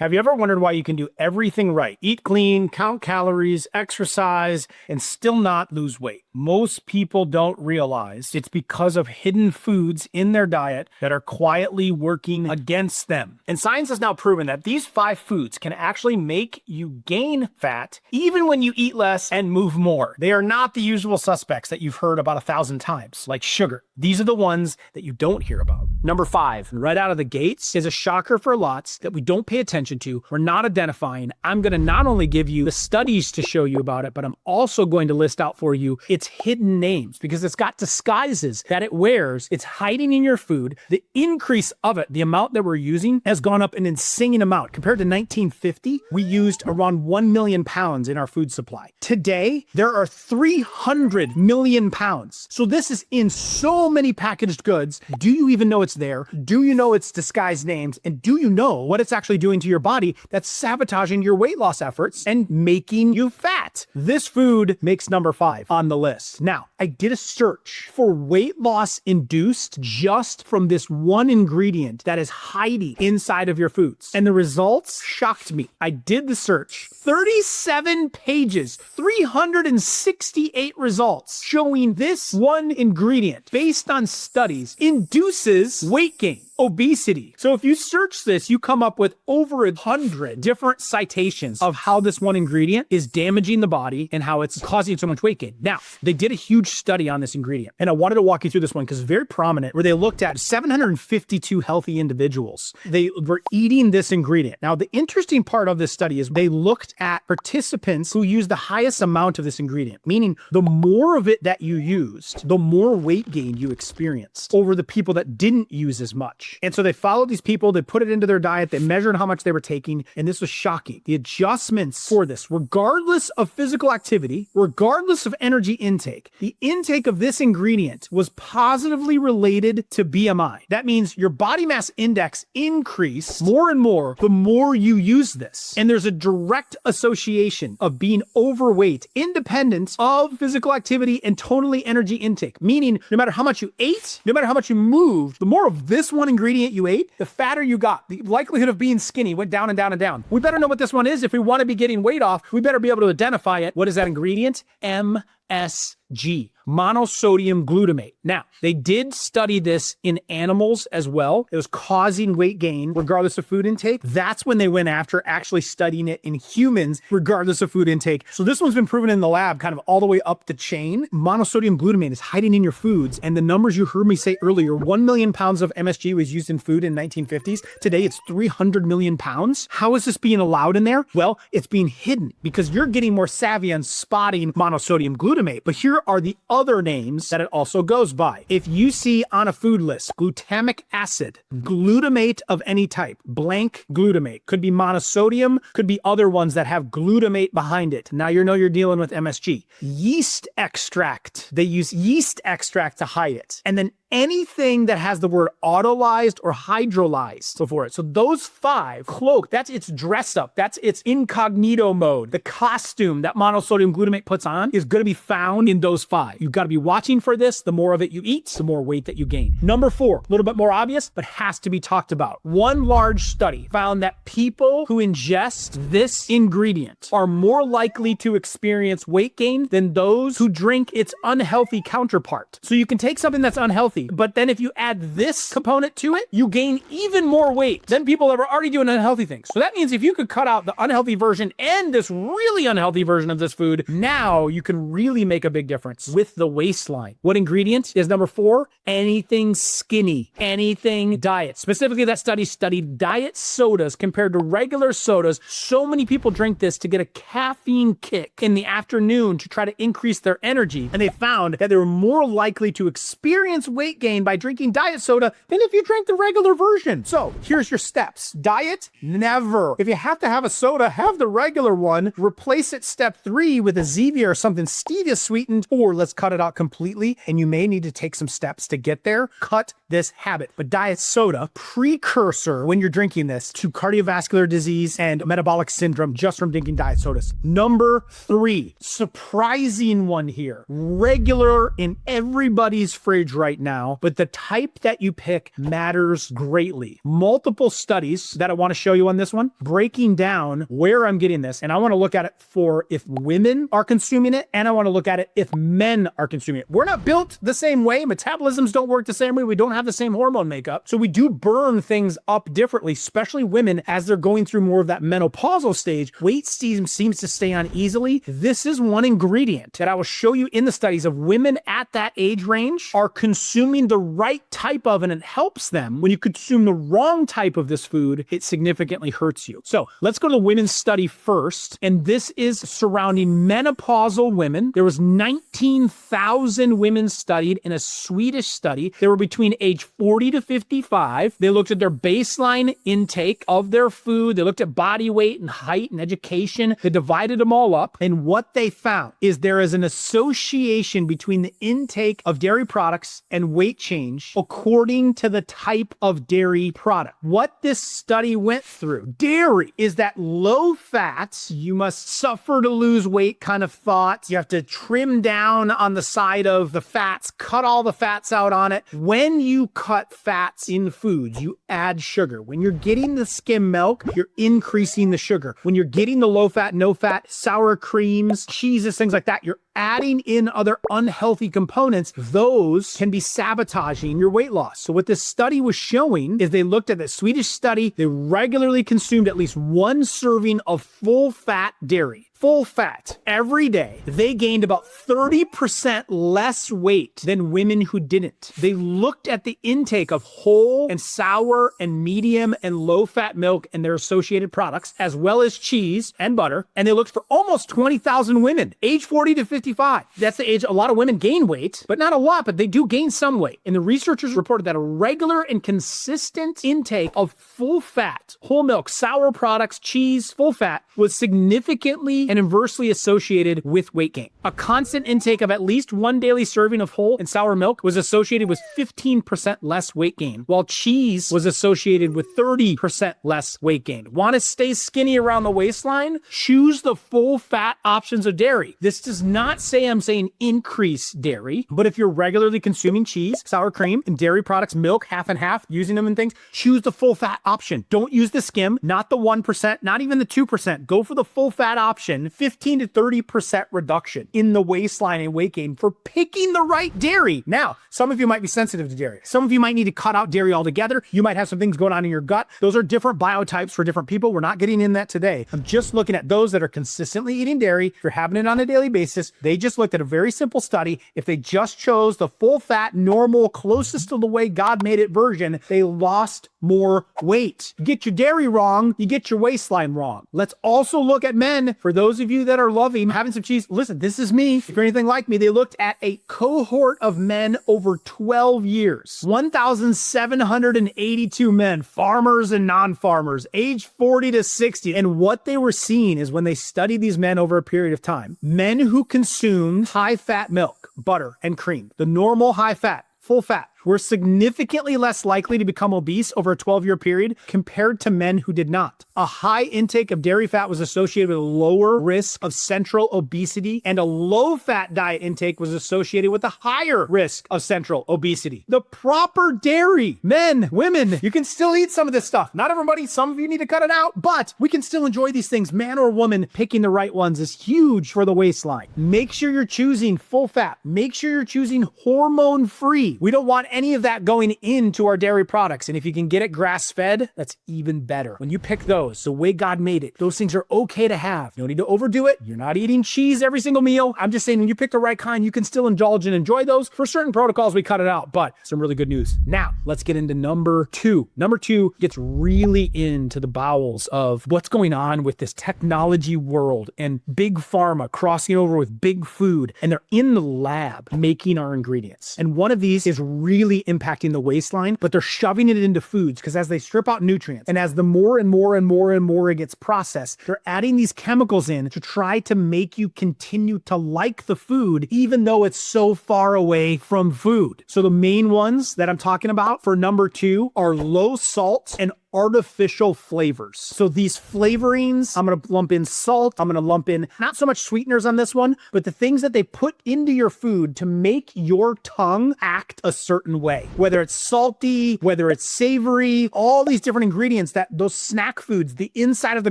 Have you ever wondered why you can do everything right? Eat clean, count calories, exercise, and still not lose weight. Most people don't realize it's because of hidden foods in their diet that are quietly working against them. And science has now proven that these 5 foods can actually make you gain fat even when you eat less and move more. They are not the usual suspects that you've heard about 1,000 times, like sugar. These are the ones that you don't hear about. Number 5, right out of the gates, is a shocker for lots that we don't pay attention to, we're not identifying. I'm going to not only give you the studies to show you about it, but I'm also going to list out for you its hidden names because it's got disguises that it wears. It's hiding in your food. The increase of it, the amount that we're using, has gone up an insane amount. Compared to 1950, we used around 1 million pounds in our food supply. Today, there are 300 million pounds. So this is in so many packaged goods. Do you even know it's there? Do you know its disguised names? And do you know what it's actually doing to your body that's sabotaging your weight loss efforts and making you fat? This food makes number 5 on the list. Now, I did a search for weight loss induced just from this one ingredient that is hiding inside of your foods. And the results shocked me. I did the search. 37 pages, 368 results showing this one ingredient based on studies induces weight gain. Obesity. So if you search this, you come up with over 100 different citations of how this one ingredient is damaging the body and how it's causing so much weight gain. Now, they did a huge study on this ingredient, and I wanted to walk you through this one because it's very prominent, where they looked at 752 healthy individuals. They were eating this ingredient. Now, the interesting part of this study is they looked at participants who used the highest amount of this ingredient, meaning the more of it that you used, the more weight gain you experienced over the people that didn't use as much. And so they followed these people, they put it into their diet, they measured how much they were taking, and this was shocking. The adjustments for this, regardless of physical activity, regardless of energy intake, the intake of this ingredient was positively related to BMI. That means your body mass index increased more and more the more you use this. And there's a direct association of being overweight, independent of physical activity and totally energy intake, meaning no matter how much you ate, no matter how much you moved, the more of this one ingredient you ate, the fatter you got. The likelihood of being skinny went down and down and down. We better know what this one is. If we want to be getting weight off, we better be able to identify it. What is that ingredient? MSG, monosodium glutamate. Now, they did study this in animals as well. It was causing weight gain regardless of food intake. That's when they went after actually studying it in humans regardless of food intake. So this one's been proven in the lab kind of all the way up the chain. Monosodium glutamate is hiding in your foods, and the numbers you heard me say earlier, 1 million pounds of MSG was used in food in 1950s. Today, it's 300 million pounds. How is this being allowed in there? Well, it's being hidden because you're getting more savvy on spotting monosodium glutamate. But here are the other names that it also goes by. If you see on a food list, glutamic acid, glutamate of any type, blank glutamate, could be monosodium, could be other ones that have glutamate behind it. Now you know you're dealing with MSG. Yeast extract. They use yeast extract to hide it. And then anything that has the word autolyzed or hydrolyzed before it. So those 5 cloak, that's its dress up. That's its incognito mode. The costume that monosodium glutamate puts on is going to be found in those 5. You've got to be watching for this. The more of it you eat, the more weight that you gain. Number 4, a little bit more obvious, but has to be talked about. One large study found that people who ingest this ingredient are more likely to experience weight gain than those who drink its unhealthy counterpart. So you can take something that's unhealthy, but then if you add this component to it, you gain even more weight than people that are already doing unhealthy things. So that means if you could cut out the unhealthy version and this really unhealthy version of this food, now you can really make a big difference with the waistline. What ingredient is number 4? Anything skinny, anything diet. Specifically, that study studied diet sodas compared to regular sodas. So many people drink this to get a caffeine kick in the afternoon to try to increase their energy. And they found that they were more likely to experience weight gain by drinking diet soda than if you drank the regular version. So here's your steps. Diet, never. If you have to have a soda, have the regular one. Replace it step 3 with a Zevia or something stevia sweetened, or let's cut it out completely. And you may need to take some steps to get there. Cut this habit. But diet soda, precursor when you're drinking this to cardiovascular disease and metabolic syndrome just from drinking diet sodas. Number 3, surprising one here. Regular in everybody's fridge right now. now, but the type that you pick matters greatly. Multiple studies that I want to show you on this one, breaking down where I'm getting this. And I want to look at it for if women are consuming it, and I want to look at it if men are consuming it. We're not built the same way. Metabolisms don't work the same way. We don't have the same hormone makeup. So we do burn things up differently, especially women as they're going through more of that menopausal stage. Weight seems to stay on easily. This is one ingredient that I will show you in the studies of women at that age range are consuming the right type of, and it helps them. When you consume the wrong type of this food, it significantly hurts you. So let's go to the women's study first. And this is surrounding menopausal women. There was 19,000 women studied in a Swedish study. They were between age 40 to 55. They looked at their baseline intake of their food. They looked at body weight and height and education. They divided them all up. And what they found is there is an association between the intake of dairy products and weight change according to the type of dairy product. What this study went through, dairy is that low fats, you must suffer to lose weight kind of thought. You have to trim down on the side of the fats, cut all the fats out on it. When you cut fats in foods, you add sugar. When you're getting the skim milk, you're increasing the sugar. When you're getting the low fat, no fat, sour creams, cheeses, things like that, you're adding in other unhealthy components. Those can be sabotaging your weight loss. So what this study was showing is they looked at the Swedish study. They regularly consumed at least one serving of full fat dairy. Full fat every day. They gained about 30% less weight than women who didn't. They looked at the intake of whole and sour and medium and low fat milk and their associated products, as well as cheese and butter. And they looked for almost 20,000 women, age 40 to 55. That's the age a lot of women gain weight, but not a lot, but they do gain some weight. And the researchers reported that a regular and consistent intake of full fat, whole milk, sour products, cheese, full fat was significantly and inversely associated with weight gain. A constant intake of at least one daily serving of whole and sour milk was associated with 15% less weight gain, while cheese was associated with 30% less weight gain. Want to stay skinny around the waistline? Choose the full fat options of dairy. This does not say I'm saying increase dairy, but if you're regularly consuming cheese, sour cream, and dairy products, milk, half and half, using them in things, choose the full fat option. Don't use the skim, not the 1%, not even the 2%. Go for the full fat option. 15 to 30% reduction in the waistline and weight gain for picking the right dairy. Now, some of you might be sensitive to dairy. Some of you might need to cut out dairy altogether. You might have some things going on in your gut. Those are different biotypes for different people. We're not getting in that today. I'm just looking at those that are consistently eating dairy. If you're having it on a daily basis, they just looked at a very simple study. If they just chose the full fat, normal, closest to the way God made it version, they lost more weight. You get your dairy wrong, you get your waistline wrong. Let's also look at men. For those of you that are loving having some cheese, listen, this is me. If you're anything like me, they looked at a cohort of men over 12 years. 1,782 men, farmers and non-farmers, age 40 to 60. And what they were seeing is when they studied these men over a period of time, men who consumed high-fat milk, butter, and cream, the normal high-fat, full fat, were significantly less likely to become obese over a 12-year period compared to men who did not. A high intake of dairy fat was associated with a lower risk of central obesity, and a low-fat diet intake was associated with a higher risk of central obesity. The proper dairy, men, women, you can still eat some of this stuff. Not everybody, some of you need to cut it out, but we can still enjoy these things. Man or woman, picking the right ones is huge for the waistline. Make sure you're choosing full fat. Make sure you're choosing hormone-free. We don't want any of that going into our dairy products. And if you can get it grass-fed, that's even better. When you pick those, the way God made it, those things are okay to have. You don't need to overdo it. You're not eating cheese every single meal. I'm just saying when you pick the right kind, you can still indulge and enjoy those. For certain protocols, we cut it out, but some really good news. Now, let's get into number two. Number two gets really into the bowels of what's going on with this technology world and big pharma crossing over with big food, and they're in the lab making our ingredients. And one of these is really impacting the waistline, but they're shoving it into foods because as they strip out nutrients and as the more and more it gets processed, they're adding these chemicals in to try to make you continue to like the food even though it's so far away from food. So the main ones that I'm talking about for number two are low salt and artificial flavors. So these flavorings, I'm going to lump in salt. I'm going to lump in not so much sweeteners on this one, but the things that they put into your food to make your tongue act a certain way. Whether it's salty, whether it's savory, all these different ingredients that those snack foods, the inside of the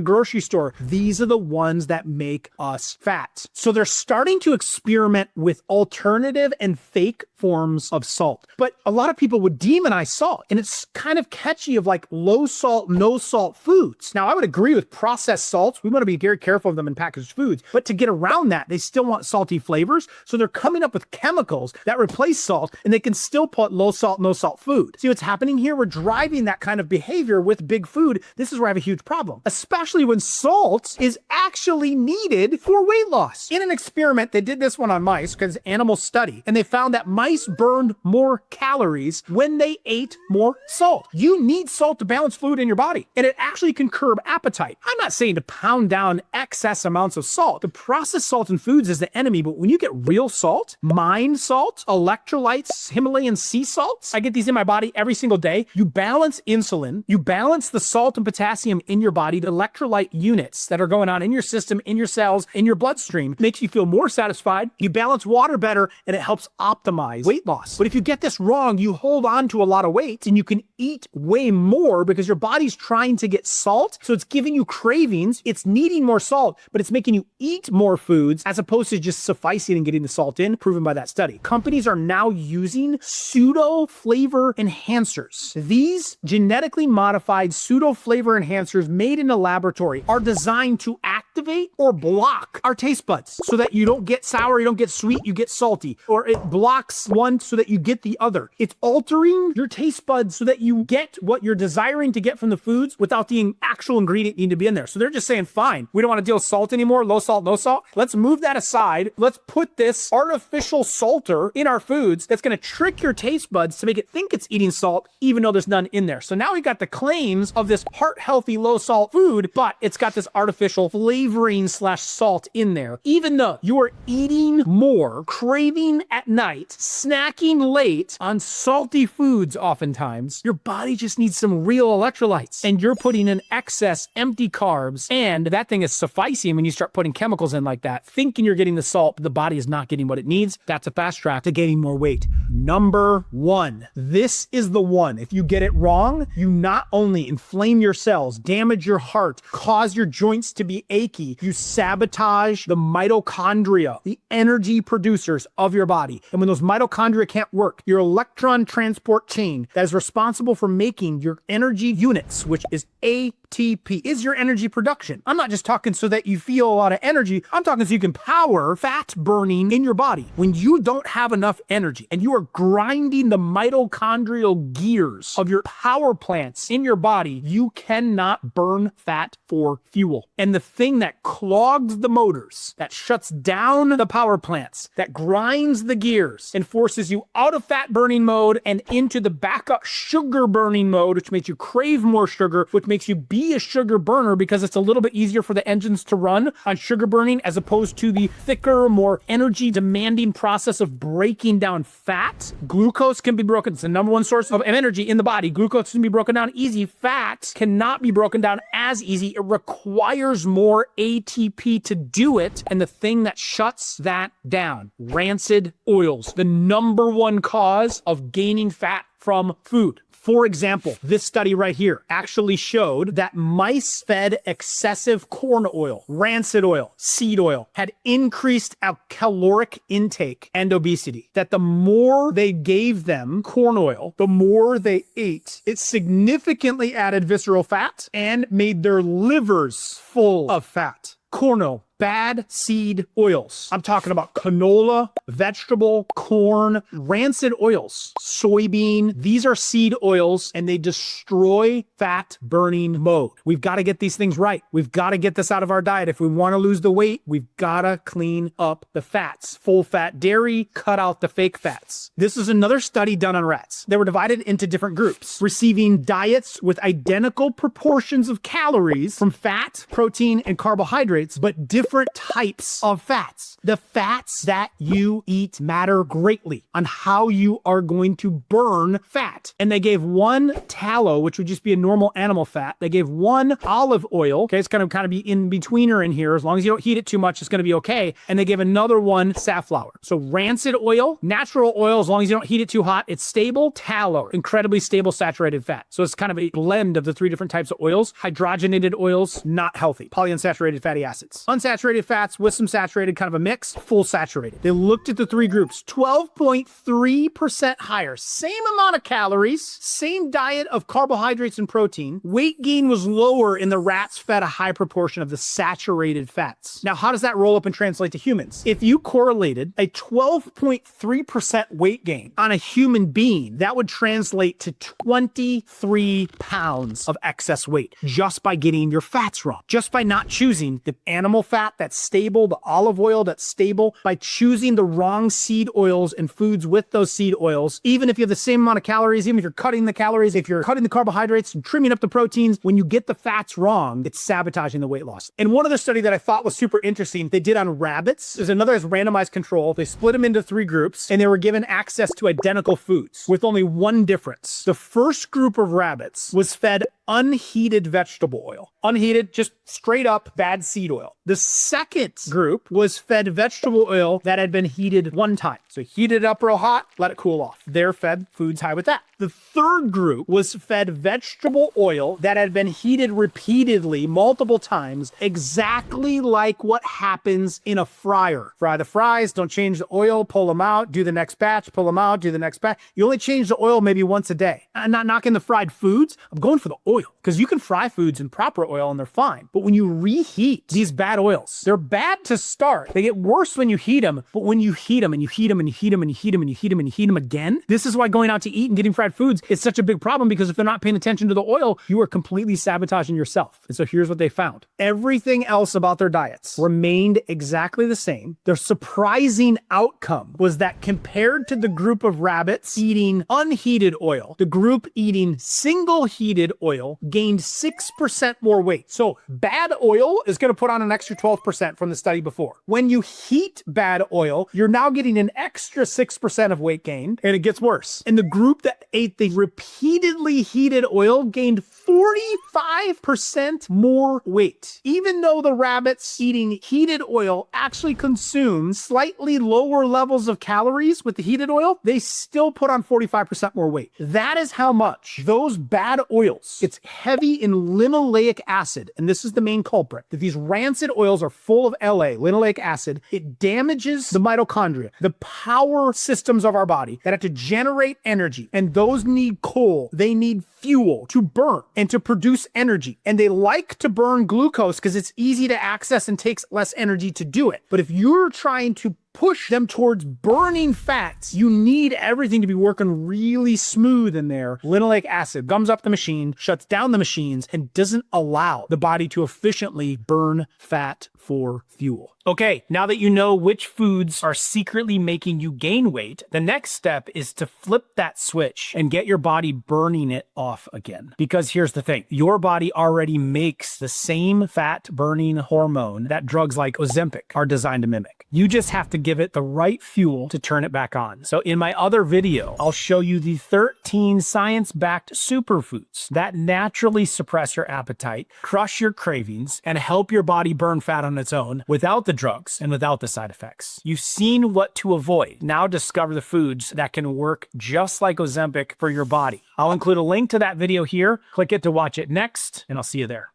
grocery store, these are the ones that make us fat. So they're starting to experiment with alternative and fake forms of salt. But a lot of people would demonize salt, and it's kind of catchy of like low salt, no salt foods. Now, I would agree with processed salts. We want to be very careful of them in packaged foods, but to get around that, they still want salty flavors. So they're coming up with chemicals that replace salt, and they can still put low salt, no salt food. See what's happening here? We're driving that kind of behavior with big food. This is where I have a huge problem, especially when salt is actually needed for weight loss. In an experiment, they did this one on mice because animal study, and they found that mice burned more calories when they ate more salt. You need salt to balance fluid in your body, and it actually can curb appetite. I'm not saying to pound down excess amounts of salt. The processed salt in foods is the enemy, but when you get real salt, mine salt, electrolytes, Himalayan sea salts, I get these in my body every single day. You balance insulin, you balance the salt and potassium in your body, the electrolyte units that are going on in your system, in your cells, in your bloodstream, makes you feel more satisfied. You balance water better, and it helps optimize weight loss. But if you get this wrong, you hold on to a lot of weight, and you can eat way more because your body's trying to get salt. So it's giving you cravings. It's needing more salt, but it's making you eat more foods as opposed to just sufficing and getting the salt in, proven by that study. Companies are now using pseudo flavor enhancers. These genetically modified pseudo flavor enhancers made in a laboratory are designed to activate or block our taste buds so that you don't get sour, you don't get sweet, you get salty, or it blocks one so that you get the other. It's altering your taste buds so that you get what you're desiring to get from the foods without the actual ingredient needing to be in there. So they're just saying, fine, we don't want to deal with salt anymore, low salt, no salt. Let's move that aside. Let's put this artificial salter in our foods that's going to trick your taste buds to make it think it's eating salt, even though there's none in there. So now we got the claims of this heart-healthy, low-salt food, but it's got this artificial flavoring / salt in there. Even though you are eating more, craving at night, snacking late on salty foods oftentimes, your body just needs some real electrolytes, and you're putting in excess empty carbs, and that thing is sufficing when you start putting chemicals in like that, thinking you're getting the salt, but the body is not getting what it needs. That's a fast track to gaining more weight. Number 1. This is the one. If you get it wrong, you not only inflame your cells, damage your heart, cause your joints to be achy, you sabotage the mitochondria, the energy producers of your body. And when those mitochondria can't work, your electron transport chain that is responsible for making your energy units, which is ATP, is your energy production. I'm not just talking so that you feel a lot of energy. I'm talking so you can power fat burning in your body. When you don't have enough energy and you are grinding the mitochondrial gears of your power plants in your body, you cannot burn fat for fuel. And the thing that clogs the motors, that shuts down the power plants, that grinds the gears and forces you out of fat burning mode and into the backup sugar burning mode, which makes you crave more sugar, which makes you be a sugar burner because it's a little bit easier for the engines to run on sugar burning as opposed to the thicker, more energy demanding process of breaking down fat. Glucose can be broken. It's the number one source of energy in the body. Glucose can be broken down easy. Fat cannot be broken down as easy. It requires more ATP to do it. And the thing that shuts that down, rancid oils, the number one cause of gaining fat from food. For example, this study right here actually showed that mice fed excessive corn oil, rancid oil, seed oil, had increased caloric intake and obesity. That the more they gave them corn oil, the more they ate, it significantly added visceral fat and made their livers full of fat. Corn oil, bad seed oils. I'm talking about canola, vegetable, corn, rancid oils, soybean. These are seed oils and they destroy fat burning mode. We've got to get these things right. We've got to get this out of our diet. If we want to lose the weight, we've got to clean up the fats. Full fat dairy, cut out the fake fats. This is another study done on rats. They were divided into different groups, receiving diets with identical proportions of calories from fat, protein, and carbohydrates, but different different types of fats. The fats that you eat matter greatly on how you are going to burn fat. And they gave one tallow, which would just be a normal animal fat. They gave one olive oil. Okay, it's kind of be in betweener in here. As long as you don't heat it too much, it's going to be okay. And they gave another one safflower. So rancid oil, natural oil, as long as you don't heat it too hot, it's stable. Tallow, incredibly stable saturated fat. So it's kind of a blend of the three different types of oils. Hydrogenated oils, not healthy. Polyunsaturated fatty acids. Unsaturated fats with some saturated, kind of a mix, full saturated. They looked at the three groups, 12.3% higher. Same amount of calories, same diet of carbohydrates and protein. Weight gain was lower in the rats fed a high proportion of the saturated fats. Now, how does that roll up and translate to humans? If you correlated a 12.3% weight gain on a human being, that would translate to 23 pounds of excess weight just by getting your fats wrong. Just by not choosing the animal fat that's stable, the olive oil that's stable, by choosing the wrong seed oils and foods with those seed oils, even if you have the same amount of calories, even if you're cutting the calories, if you're cutting the carbohydrates and trimming up the proteins, when you get the fats wrong, it's sabotaging the weight loss. And one other study that I thought was super interesting, they did on rabbits. There's another as randomized control. They split them into three groups and they were given access to identical foods with only one difference. The first group of rabbits was fed unheated vegetable oil. Unheated, just straight up bad seed oil. The second group was fed vegetable oil that had been heated one time. So heat it up real hot, let it cool off. They're fed foods high with that. The third group was fed vegetable oil that had been heated repeatedly multiple times, exactly like what happens in a fryer. Fry the fries, don't change the oil, pull them out, do the next batch, pull them out, do the next batch. You only change the oil maybe once a day. I'm not knocking the fried foods. I'm going for the oil because you can fry foods in proper oil and they're fine. But when you reheat these bad oils, they're bad to start. They get worse when you heat them, but when you heat them and you heat them and you heat them and you heat them and you heat them and you heat them again, this is why going out to eat and getting fried foods is such a big problem, because if they're not paying attention to the oil, you are completely sabotaging yourself. And so here's what they found. Everything else about their diets remained exactly the same. Their surprising outcome was that compared to the group of rabbits eating unheated oil, the group eating single heated oil gained 6% more weight. So bad oil is going to put on an extra 12% from the study before. When you heat bad oil, you're now getting an extra 6% of weight gain, and it gets worse. And the group that ate the repeatedly heated oil gained 45% more weight. Even though the rabbits eating heated oil actually consume slightly lower levels of calories with the heated oil, they still put on 45% more weight. That is how much those bad oils, it's heavy in linoleic acid, and this is the main culprit, that these rancid oils are full of linoleic acid. It damages the mitochondria, the power systems of our body that have to generate energy, and those need coal. They need fuel to burn and to produce energy. And they like to burn glucose because it's easy to access and takes less energy to do it. But if you're trying to push them towards burning fats, you need everything to be working really smooth in there. Linoleic acid gums up the machine, shuts down the machines, and doesn't allow the body to efficiently burn fat for fuel. Okay, now that you know which foods are secretly making you gain weight, the next step is to flip that switch and get your body burning it off again. Because here's the thing, your body already makes the same fat burning hormone that drugs like Ozempic are designed to mimic. You just have to give it the right fuel to turn it back on. So in my other video, I'll show you the 13 science-backed superfoods that naturally suppress your appetite, crush your cravings, and help your body burn fat on its own without the drugs and without the side effects. You've seen what to avoid. Now discover the foods that can work just like Ozempic for your body. I'll include a link to that video here. Click it to watch it next, and I'll see you there.